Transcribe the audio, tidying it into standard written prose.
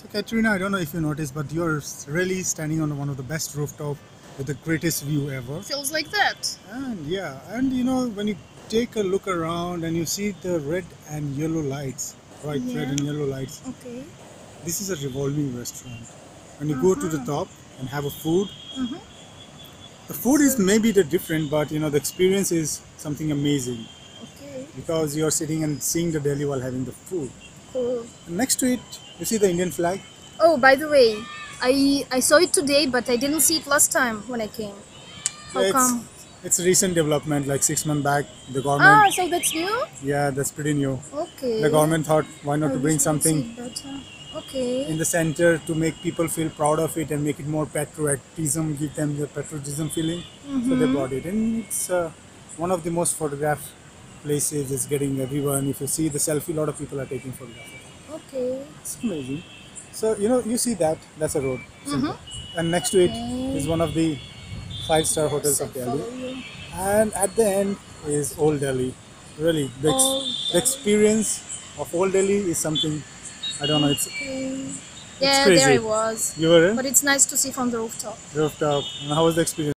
So Katrina, I don't know if you noticed, but you're really standing on one of the best rooftop with the greatest view ever. Feels like that. And yeah, and you know, when you take a look around and you see the red and yellow lights, bright red Yeah. and yellow lights, Okay. this is a revolving restaurant. When you go to the top and have a food, Mm-hmm. the food is So, maybe the different, but you know, the experience is something amazing okay. because you're sitting and seeing the Delhi while having the food. Cool. And next to it, you see the Indian flag. Oh, by the way, I saw it today, but I didn't see it last time when I came. How Yeah, come? it's a recent development, like 6 months back. The government, Ah, so that's new? yeah, that's pretty new. The Okay. government thought, why not I to bring wish I could see something it better. in Okay. the center to make people feel proud of it and make it more patriotism, give them the patriotism feeling. So they Mm-hmm. brought it, and it's one of the most photographed places. It's getting everyone. If you see the selfie, a lot of people are taking photographs. Okay. It's amazing. So you know, you see that that's a road, Mm-hmm. simple, and next to it is Okay. one of the five-star hotels Yes, I of Delhi. follow you. And at the end is Old Delhi. Really, Oh, the Delhi. experience of Old Delhi is something I don't know. Okay. It's Yeah, there I crazy. was. You were in But it's nice to see from the rooftop. rooftop. And how was the experience?